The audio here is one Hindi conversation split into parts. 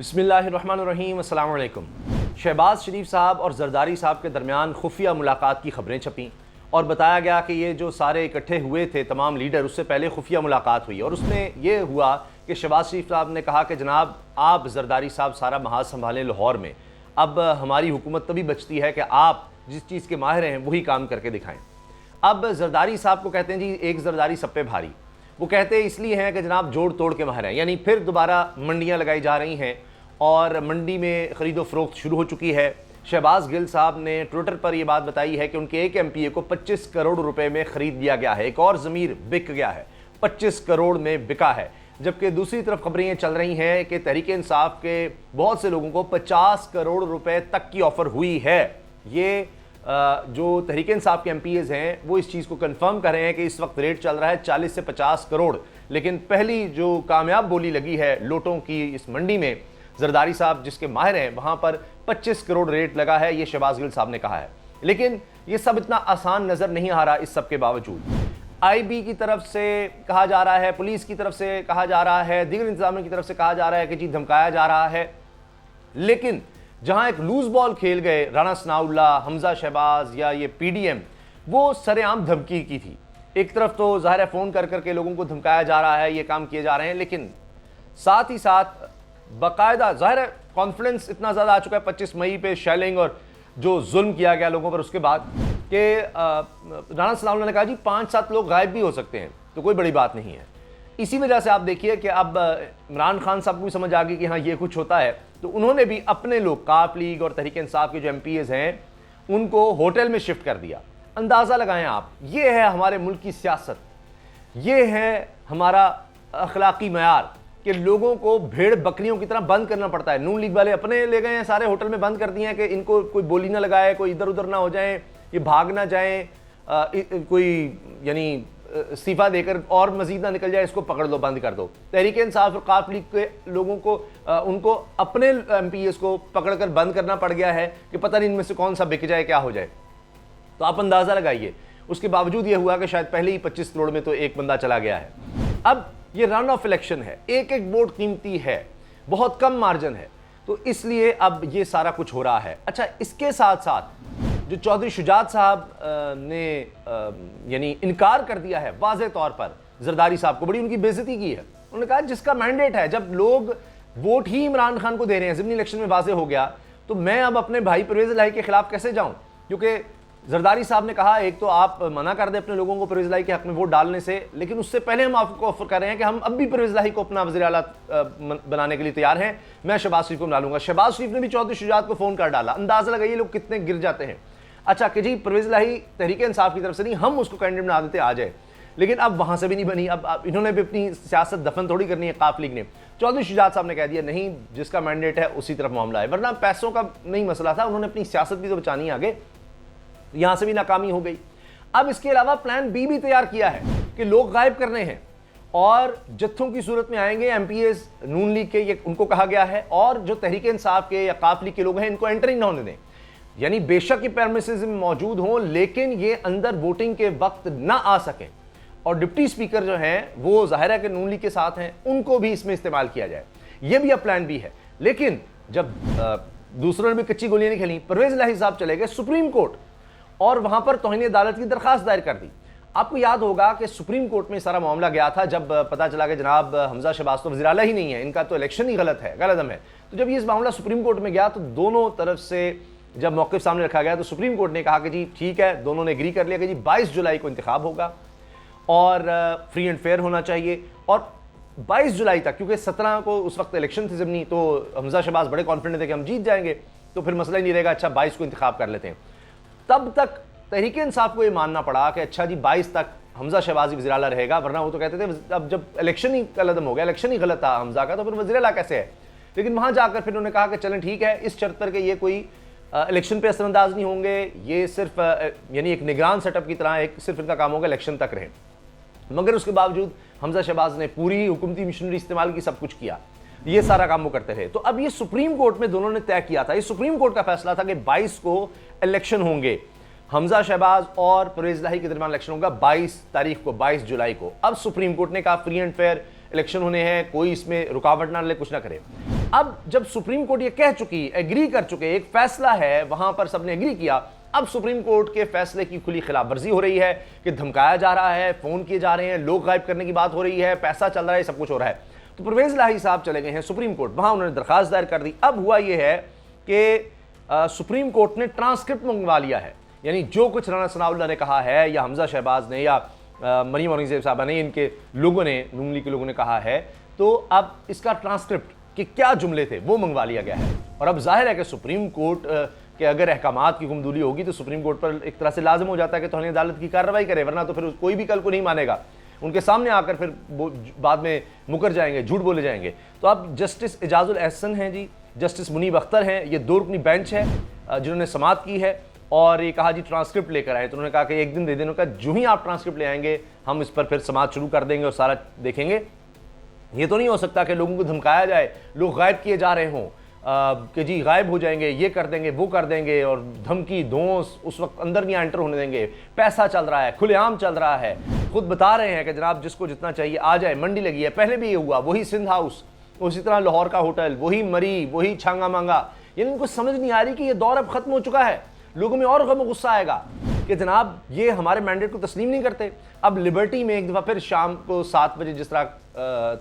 बिस्मिल्लाहिर्रहमानिर्रहीम, अस्सलाम वालेकुम। शहबाज शरीफ साहब और जरदारी साहब के दरमियान खुफिया मुलाकात की खबरें छपीं और बताया गया कि ये जो सारे इकट्ठे हुए थे तमाम लीडर, उससे पहले खुफिया मुलाकात हुई और उसमें यह हुआ कि शहबाज शरीफ साहब ने कहा कि जनाब आप जरदारी साहब सारा महाज संभालें लाहौर में, अब हमारी हुकूमत तभी बचती है कि आप जिस चीज़ के माहिर हैं वही काम करके दिखाएं। अब जरदारी साहब को कहते हैं जी एक जरदारी सब पे भारी। वो कहते हैं इसलिए हैं कि जनाब जोड़ तोड़ के माहिर हैं, यानी फिर दोबारा मंडियाँ लगाई जा रही हैं और मंडी में ख़रीदो फ़रोख्त शुरू हो चुकी है। शहबाज गिल साहब ने ट्विटर पर यह बात बताई है कि उनके एक MPA को 25 करोड़ रुपए में ख़रीद दिया गया है। एक और ज़मीर बिक गया है, 25 करोड़ में बिका है। जबकि दूसरी तरफ खबरें ये चल रही हैं कि तहरीक इंसाफ के बहुत से लोगों को 50 करोड़ रुपए तक की ऑफ़र हुई है। ये जो तहरीक इंसाफ के MPAs हैं वो इस चीज़ को कंफर्म कर रहे हैं कि इस वक्त रेट चल रहा है 40 से 50 करोड़। लेकिन पहली जो कामयाब बोली लगी है लोटों की इस मंडी में, जरदारी साहब जिसके माहिर हैं वहाँ पर 25 करोड़ रेट लगा है, ये शहबाज गिल साहब ने कहा है। लेकिन ये सब इतना आसान नज़र नहीं आ रहा। इस सब के बावजूद IB की तरफ से कहा जा रहा है, पुलिस की तरफ से कहा जा रहा है, दीगर इंतजामिया की तरफ से कहा जा रहा है कि जी धमकाया जा रहा है। लेकिन जहाँ एक लूज बॉल खेल गए राना सनाउल्लाह, हमजा शहबाज या ये PDM, वो सरेआम धमकी की थी। एक तरफ तो ज़ाहिर है फ़ोन कर करके लोगों को धमकाया जा रहा है, ये काम किए जा रहे हैं, लेकिन साथ ही साथ बाकायदा ज़ाहिर है कॉन्फिडेंस इतना ज़्यादा आ चुका है 25 मई पे शेलिंग और जो जुल्म किया गया लोगों पर उसके बाद कि राना सनाउल्लाह ने कहा जी 5-7 लोग गायब भी हो सकते हैं, तो कोई बड़ी बात नहीं है। इसी वजह से आप देखिए कि अब इमरान खान साहब को भी समझ आ गई कि हाँ ये कुछ होता है, तो उन्होंने भी अपने लोग काफ लीग और तहरीक इंसाफ के जो MPAs हैं उनको होटल में शिफ्ट कर दिया। अंदाज़ा लगाएं आप, ये है हमारे मुल्क की सियासत, ये है हमारा अखलाकी मयार कि लोगों को भेड़ बकरियों की तरह बंद करना पड़ता है। नून लीग वाले अपने ले गए हैं, सारे होटल में बंद कर दिए हैं कि इनको कोई बोली ना लगाए, कोई इधर उधर ना हो जाए, ये भाग ना जाए, कोई यानी इस्तीफा देकर और मजीद ना निकल जाए, इसको पकड़ लो, बंद कर दो। तहरीक इंसाफ और काफ लीग के लोगों को उनको अपने MPAs को पकड़ कर बंद करना पड़ गया है कि पता नहीं इनमें से कौन सा बिक जाए, क्या हो जाए। तो आप अंदाज़ा लगाइए, उसके बावजूद यह हुआ कि शायद पहले ही 25 करोड़ में तो एक बंदा चला गया है। अब ये रन ऑफ इलेक्शन है, एक एक वोट कीमती है, बहुत कम मार्जिन है, तो इसलिए अब ये सारा कुछ हो रहा है। अच्छा, इसके साथ साथ जो चौधरी शुजात साहब ने यानी इनकार कर दिया है वाज़े तौर पर जरदारी साहब को, बड़ी उनकी बेइज्जती की है। उन्होंने कहा जिसका मैंडेट है, जब लोग वोट ही इमरान खान को दे रहे हैं, ज़िमनी इलेक्शन में वाज़े हो गया, तो मैं अब अपने भाई परवेज़ इलाही के खिलाफ कैसे जाऊं? क्योंकि जरदारी साहब ने कहा एक तो आप मना कर दें अपने लोगों को परवेज़ इलाही के हक में वोट डालने से, लेकिन उससे पहले हम आपको ऑफर कर रहे हैं कि हम अब भी परवेज़ इलाही को अपना वज़ीर आला बनाने के लिए तैयार हैं, मैं शहबाज शरीफ को बना लूंगा। शहबाज शरीफ ने भी चौधरी शुजात को फ़ोन कर डाला। अंदाज़ा लगाइए लोग कितने गिर जाते हैं। अच्छा कि जी परवेज़ इलाही तहरीक इंसाफ की तरफ से नहीं, हम उसको कैंडिडेट बना देते आ जाए, लेकिन अब वहाँ से भी नहीं बनी। अब इन्होंने भी अपनी सियासत दफन थोड़ी करनी है काफ लीग ने। चौधरी शुजात साहब ने कह दिया नहीं, जिसका मैंडेट है उसी तरफ मामला है, वरना पैसों का नहीं मसला था, उन्होंने अपनी सियासत भी तो बचानी है आगे, यहां से भी नाकामी हो गई। अब इसके अलावा प्लान B भी तैयार किया है कि लोग गायब करने हैं और जत्थों की सूरत में आएंगे MPAs नून लीग के, ये उनको कहा गया है, और जो तहरीक इंसाफ के या काफ लीग के लोग हैं इनको एंट्री ना होने दें। यानी बेशक ये परमिसेस मौजूद हों, लेकिन ये अंदर वोटिंग के वक्त ना आ सकें, और डिप्टी स्पीकर जो हैं वो जाहिर है कि नून लीग के साथ हैं, उनको भी इसमें इस्तेमाल किया जाए। ये भी अब प्लान B है। लेकिन जब दूसरों ने भी कच्ची गोलियां नहीं खेली, परवेज़ इलाही साहब चले गए सुप्रीम कोर्ट और वहां पर तौहीन अदालत की दरखास्त दायर कर दी। आपको याद होगा कि सुप्रीम कोर्ट में सारा मामला गया था जब पता चला कि जनाब हमजा शहबाज तो वज़ीर आला ही नहीं है, इनका तो इलेक्शन ही गलत है, गलतम है। तो जब ये इस मामला सुप्रीम कोर्ट में गया तो दोनों तरफ से जब मौक़िफ़ सामने रखा गया तो सुप्रीम कोर्ट ने कहा कि जी ठीक है, दोनों ने एग्री कर लिया कि जी 22 जुलाई को इंतखाब होगा और फ्री एंड फेयर होना चाहिए, और 22 जुलाई तक, क्योंकि 17 को उस वक्त इलेक्शन थी ज़िमनी, तो हमजा शहबाज बड़े कॉन्फिडेंट थे कि हम जीत जाएंगे, तो फिर मसला ही नहीं रहेगा, अच्छा 22 को इंतखाब कर लेते हैं। तब तक तहरीक इंसाफ को ये मानना पड़ा कि अच्छा जी 22 तक हमजा शहबाज ही वज़ीर आला रहेगा, वरना वो तो कहते थे अब जब इलेक्शन ही कलदम हो गया, इलेक्शन ही गलत था हमजा का, तो फिर वज़ीर आला कैसे है। लेकिन वहाँ जाकर फिर उन्होंने कहा कि चलें ठीक है, इस शर्त पर कि ये कोई इलेक्शन पे असरअंदाज नहीं होंगे, ये सिर्फ यानी एक निगरान सेटअप की तरह एक सिर्फ इनका काम होगा इलेक्शन तक रहे। मगर उसके बावजूद हमजा शहबाज ने पूरी हुकूमती मिशनरी इस्तेमाल की, सब कुछ किया, ये सारा काम वो करते रहे। तो अब ये सुप्रीम कोर्ट में दोनों ने तय किया था, ये सुप्रीम कोर्ट का फैसला था कि 22 को इलेक्शन होंगे, हमजा शहबाज और परवेज़ इलाही के दरमियान इलेक्शन होगा 22 तारीख को, 22 जुलाई को। अब सुप्रीम कोर्ट ने कहा फ्री एंड फेयर इलेक्शन होने हैं, कोई इसमें रुकावट ना ले, कुछ ना करे। अब जब सुप्रीम कोर्ट ये कह चुकी, एग्री कर चुके, एक फैसला है, वहां पर सबने एग्री किया, अब सुप्रीम कोर्ट के फैसले की खुली खिलाफवर्जी हो रही है कि धमकाया जा रहा है, फोन किए जा रहे हैं, लोग गायब करने की बात हो रही है, पैसा चल रहा है, सब कुछ हो रहा है। तो परवेज इलाही साहब चले गए हैं सुप्रीम कोर्ट, वहां उन्होंने दरखास्त दायर कर दी। अब हुआ यह है कि सुप्रीम कोर्ट ने ट्रांसक्रिप्ट मंगवा लिया है, यानी जो कुछ राना सनाउल्लाह ने कहा है या हमजा शहबाज ने या मरियम औरंगजेब साहबा ने, इनके लोगों ने, नून लीग के लोगों ने कहा है, तो अब इसका ट्रांसक्रिप्ट कि क्या जुमले थे वो मंगवा लिया गया है। और अब जाहिर है कि सुप्रीम कोर्ट के अगर अहकामात की गुमदूली होगी तो सुप्रीम कोर्ट पर एक तरह से लाजिम हो जाता है कि तौहीन अदालत की कार्रवाई करे, वरना तो फिर कोई भी कल को नहीं मानेगा, उनके सामने आकर फिर बाद में मुकर जाएंगे, झूठ बोले जाएंगे। तो अब जस्टिस एजाजुल एहसन हैं जी, जस्टिस मुनीब अख्तर हैं, ये 2 रुकनी बेंच है जिन्होंने समाअत की है और ये कहा जी ट्रांसक्रिप्ट लेकर आए। तो उन्होंने कहा कि 1 दिन दे देने का, जो ही आप ट्रांसक्रिप्ट ले आएंगे हम इस पर फिर समाअत शुरू कर देंगे और सारा देखेंगे। ये तो नहीं हो सकता कि लोगों को धमकाया जाए, लोग गायब किए जा रहे हों कि जी गायब हो जाएंगे, ये कर देंगे, वो कर देंगे, और धमकी धोंस उस वक्त अंदर नहीं एंटर होने देंगे, पैसा चल रहा है, खुलेआम चल रहा है, खुद बता रहे हैं कि जनाब जिसको जितना चाहिए आ जाए, मंडी लगी है। पहले भी ये हुआ, वही सिंध हाउस, उसी तरह लाहौर का होटल, वही मरी, वही छांगा मांगा। यानी उनको समझ नहीं आ रही कि ये दौर अब खत्म हो चुका है, लोगों में और गम गुस्सा आएगा कि जनाब ये हमारे मैंडेट को तस्लीम नहीं करते। अब लिबर्टी में एक दफ़ा फिर शाम को 7 बजे जिस तरह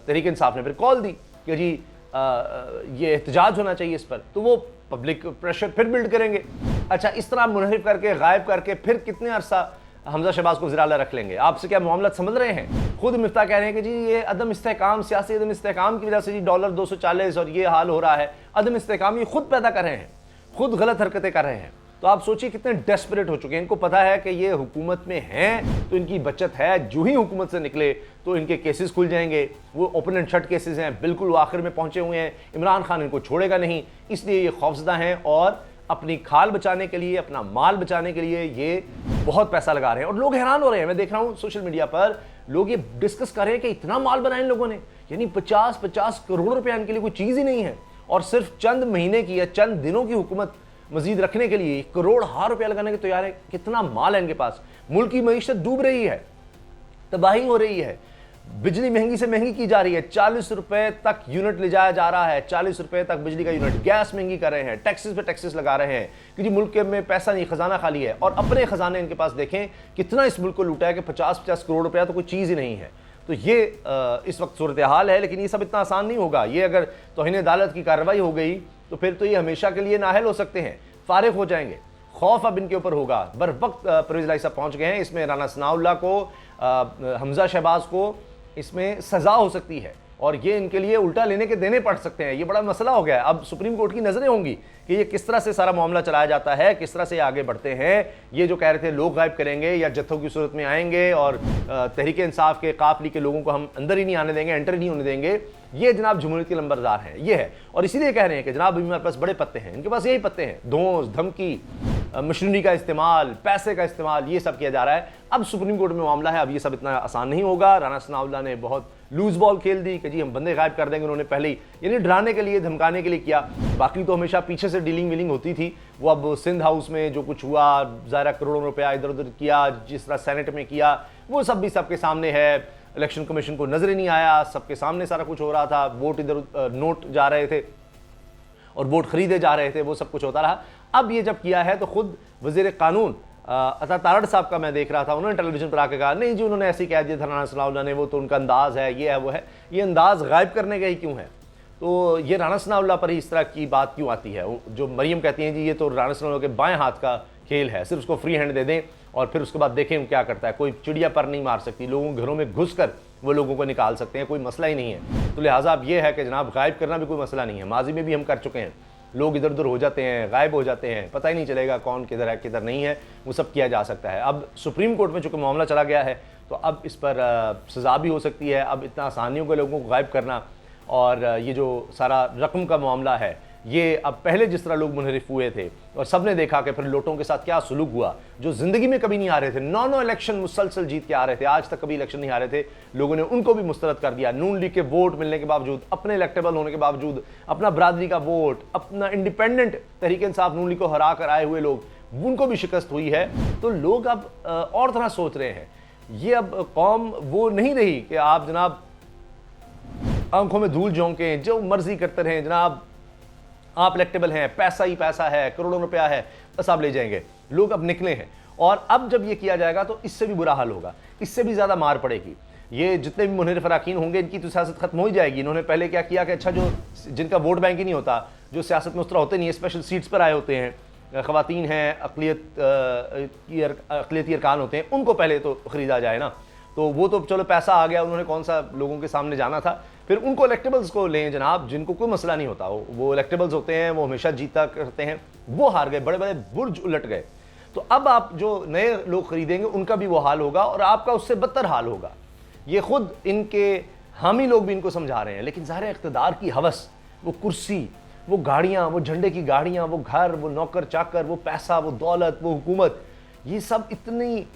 तहरीक इंसाफ ने फिर कॉल दी कि जी ये एहतजाज होना चाहिए इस पर, तो वो पब्लिक प्रेशर फिर बिल्ड करेंगे। अच्छा, इस तरह मुनहरिफ करके, गायब करके फिर कितने अरसा हमजा शहबाज को ज़िराला रख लेंगे? आपसे क्या मामला समझ रहे हैं? खुद मिफ्ता कह रहे हैं कि जी ये अदम इस्तेहकाम, सियासी अदम इस्तेहकाम की वजह से जी डॉलर 240 और ये हाल हो रहा है। अदम इस्तेहकाम ये खुद पैदा कर रहे हैं, खुद गलत हरकतें कर रहे हैं। तो आप सोचिए कितने डेस्परेट हो चुके हैं। इनको पता है कि ये हुकूमत में हैं तो इनकी बचत है, जो ही हुकूमत से निकले तो इनके केसेस खुल जाएंगे। वो ओपन एंड शट केसेस हैं, बिल्कुल आखिर में पहुंचे हुए हैं। इमरान खान इनको छोड़ेगा नहीं, इसलिए ये खौफजदा हैं और अपनी खाल बचाने के लिए, अपना माल बचाने के लिए ये बहुत पैसा लगा रहे हैं। और लोग हैरान हो रहे हैं, मैं देख रहा हूँ सोशल मीडिया पर लोग ये डिस्कस कर रहे हैं कि इतना माल बनाया इन लोगों ने, यानी 50-50 करोड़ रुपया इनके लिए कोई चीज़ ही नहीं है। और सिर्फ चंद महीने की या चंद दिनों की हुकूमत मजीद रखने के लिए करोड़ रुपया लगाने के तैयार है। कितना माल है इनके पास। मुल्क की मईशत डूब रही है, तबाही हो रही है, बिजली महंगी से महंगी की जा रही है, 40 रुपए तक यूनिट ले जाया जा रहा है, 40 रुपए तक बिजली का यूनिट। गैस महंगी कर रहे हैं, टैक्सेस पे टैक्सेस लगा रहे हैं कि जी मुल्क में पैसा नहीं, खजाना खाली है। और अपने खजाने इनके पास देखें कितना इस मुल्क को लूटा है कि 50-50 करोड़ रुपया तो कोई चीज़ ही नहीं है। तो ये इस वक्त सूरत हाल है। लेकिन ये सब इतना आसान नहीं होगा। ये अगर तौहीन अदालत की कार्रवाई हो गई तो फिर तो ये हमेशा के लिए नाअहल हो सकते हैं, फारिग हो जाएंगे। खौफ अब इनके ऊपर होगा। बर वक्त परवेज इलाही साहब पहुंच गए हैं। इसमें राना सनाउल्लाह को, हमजा शहबाज को इसमें सजा हो सकती है और ये इनके लिए उल्टा लेने के देने पड़ सकते हैं। ये बड़ा मसला हो गया है। अब सुप्रीम कोर्ट की नजरें होंगी कि ये किस तरह से सारा मामला चलाया जाता है, किस तरह से आगे बढ़ते हैं। ये जो कह रहे थे लोग गायब करेंगे या जत्थों की सूरत में आएंगे और तहरीक इंसाफ के काफिले के लोगों को हम अंदर ही नहीं आने देंगे, एंटर नहीं होने देंगे, ये जनाब जमहूरियत के लंबरदार हैं, ये है। और इसीलिए कह रहे हैं कि जनाब हमारे पास बड़े पत्ते हैं। इनके पास यही पत्ते हैं, धौंस, धमकी, मशीनरी का इस्तेमाल, पैसे का इस्तेमाल, ये सब किया जा रहा है। अब सुप्रीम कोर्ट में मामला है, अब ये सब इतना आसान नहीं होगा। राना सनाउल्लाह ने बहुत लूज बॉल खेल दी कि जी हम बंदे गायब कर देंगे। उन्होंने पहले ही यानी डराने के लिए, धमकाने के लिए किया। बाकी तो हमेशा पीछे से डीलिंग वीलिंग होती थी। वो अब सिंध हाउस में जो कुछ हुआ, ज़ाहिर करोड़ों रुपया इधर उधर किया, जिस तरह सेनेट में किया, वो सब भी सबके सामने है। इलेक्शन कमीशन को नजर ही नहीं आया, सबके सामने सारा कुछ हो रहा था। वोट इधर नोट जा रहे थे और वोट खरीदे जा रहे थे, वो सब कुछ होता रहा। अब ये जब किया है तो खुद वज़ीर कानून अता तारड़ साहब का मैं देख रहा था, उन्होंने टेलीविजन पर आके कहा नहीं जी उन्होंने ऐसे ही कह दिया था राना सनाउल्लाह ने, वो तो उनका अंदाज़ है, ये है वो है। ये अंदाज़ गायब करने का ही क्यों है? तो ये राना सनाउल्लाह पर ही इस तरह की बात क्यों आती है? जो मरियम कहती हैं जी ये तो राना सनाउल्लाह के बाएं हाथ का खेल है, सिर्फ उसको फ्री हैंड दे दें और फिर उसके बाद देखें क्या करता है। कोई चिड़िया पर नहीं मार सकती, लोगों के घरों में घुस कर वो लोगों को निकाल सकते हैं, कोई मसला ही नहीं है। तो लिहाजा अब ये है कि जनाब गायब करना भी कोई मसला नहीं है। माजी में भी हम कर चुके हैं, लोग इधर उधर हो जाते हैं, गायब हो जाते हैं, पता ही नहीं चलेगा कौन किधर है किधर नहीं है, वो सब किया जा सकता है। अब सुप्रीम कोर्ट में चूँकि मामला चला गया है तो अब इस पर सज़ा भी हो सकती है। अब इतना आसानियों के लोगों को गायब करना और ये जो सारा रकम का मामला है, ये अब पहले जिस तरह लोग मुनहरिफ हुए थे और सब ने देखा कि फिर लोटों के साथ क्या सुलूक हुआ, जो ज़िंदगी में कभी नहीं आ रहे थे, 9 इलेक्शन मुसलसल जीत के आ रहे थे, आज तक कभी इलेक्शन नहीं आ रहे थे, लोगों ने उनको भी मुस्तरद कर दिया। नून लीग के वोट मिलने के बावजूद, अपने इलेक्टेबल होने के बावजूद, अपना बरादरी का वोट, अपना इंडिपेंडेंट तहरीक इंसाफ नून लीग को हरा कर आए हुए लोग, उनको भी शिकस्त हुई है। तो लोग अब और तरह सोच रहे हैं। ये अब कौम वो नहीं रही कि आप जनाब आंखों में धूल झोंकें, जो मर्जी करते रहें, जनाब आप इलेक्टेबल हैं, पैसा ही पैसा है, करोड़ों रुपया है, बस आप ले जाएंगे। लोग अब निकले हैं और अब जब ये किया जाएगा तो इससे भी बुरा हाल होगा, इससे भी ज़्यादा मार पड़ेगी। ये जितने भी मुनहरिफ अराकीन होंगे इनकी तो सियासत खत्म हो ही जाएगी। इन्होंने पहले क्या किया कि अच्छा जो जिनका वोट बैंक ही नहीं होता, जो सियासत में उस तरह होते नहीं है, स्पेशल सीट्स पर आए होते हैं, ख़वातीन हैं, अक़लियती अरकान होते हैं, उनको पहले तो ख़रीदा जाए ना। तो वो तो चलो पैसा आ गया, उन्होंने कौन सा लोगों के सामने जाना था। फिर उनको इलेक्टेबल्स को लें जनाब, जिनको कोई मसला नहीं होता, वो इलेक्टेबल्स होते हैं, वो हमेशा जीता करते हैं, वो हार गए, बड़े बड़े बुर्ज उलट गए। तो अब आप जो नए लोग खरीदेंगे उनका भी वो हाल होगा और आपका उससे बदतर हाल होगा। ये खुद इनके हामी लोग भी इनको समझा रहे हैं। लेकिन ज़ाहिर है इक़्तिदार की हवस, वो कुर्सी, वो गाड़ियाँ, वो झंडे की गाड़ियाँ, वो घर, वो नौकर चाकर, वो पैसा, वो दौलत, वो हुकूमत, ये सब इतनी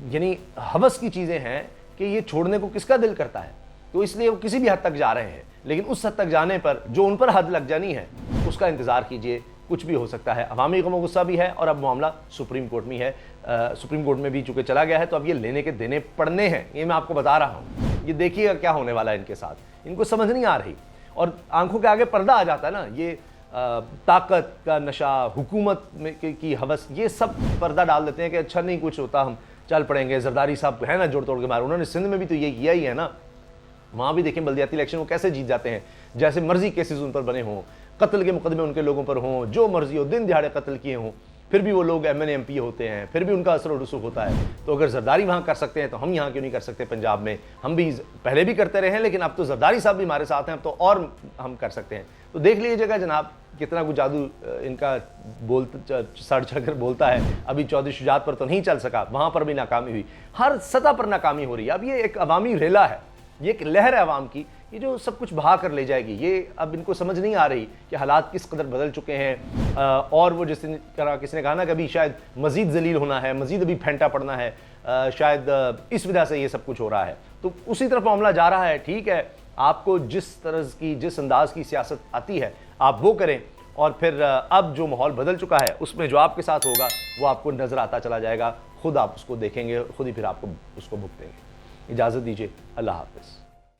यानी हवस की चीज़ें हैं कि ये छोड़ने को किसका दिल करता है। तो इसलिए वो किसी भी हद तक जा रहे हैं, लेकिन उस हद तक जाने पर जो उन पर हद लग जानी है उसका इंतज़ार कीजिए, कुछ भी हो सकता है। अवामी गम गुस्सा भी है और अब मामला सुप्रीम कोर्ट में है। सुप्रीम कोर्ट में भी चूँकि चला गया है तो अब ये लेने के देने पड़ने हैं, ये मैं आपको बता रहा हूँ। ये देखिएगा क्या होने वाला है इनके साथ, इनको समझ नहीं आ रही और आंखों के आगे पर्दा आ जाता है ना। ये ताकत का नशा, हुकूमत में की हवस, ये सब पर्दा डाल देते हैं कि अच्छा नहीं कुछ होता, हम चल पड़ेंगे। जरदारी साहब है ना जोड़ तोड़ के मार, उन्होंने सिंध में भी तो ये किया ही है ना। वहाँ भी देखें बल्दियाती इलेक्शन वो कैसे जीत जाते हैं, जैसे मर्जी केसेस उन पर बने हों, कत्ल के मुकदमे उनके लोगों पर हों, जो मर्जी हो, दिन दिहाड़े कत्ल किए हों, फिर भी वो लोग MNA MP होते हैं, फिर भी उनका असर और रसूख होता है। तो अगर जरदारी वहाँ कर सकते हैं तो हम यहाँ क्यों नहीं कर सकते पंजाब में। हम भी पहले भी करते रहे हैं, लेकिन अब तो जरदारी साहब भी हमारे साथ हैं, अब तो और हम कर सकते हैं। तो देख लीजिएगा जनाब कितना कुछ जादू इनका सड़ चढ़कर बोलता है। अभी चौधरी शुजात पर तो नहीं चल सका, वहाँ पर भी नाकामी हुई, हर सतह पर नाकामी हो रही है। अब ये एक अवामी रेला है, ये एक लहर है अवाम की, ये जो सब कुछ बहा कर ले जाएगी। ये अब इनको समझ नहीं आ रही कि हालात किस कदर बदल चुके हैं। और वो जिस तरह किसी ने कहा ना कि अभी शायद मज़ीद जलील होना है, मज़ीद अभी फेंटा पड़ना है, शायद इस वजह से ये सब कुछ हो रहा है। तो उसी तरफ मामला जा रहा है। ठीक है, आपको जिस तरह की, जिस अंदाज की सियासत आती है आप वो करें, और फिर अब जो माहौल बदल चुका है उसमें जो आपके साथ होगा वो आपको नज़र आता चला जाएगा। खुद आप उसको देखेंगे, खुद ही फिर आपको उसको भुगतेंगे। इजाज़त दीजिए, अल्लाह हाफ़िज़।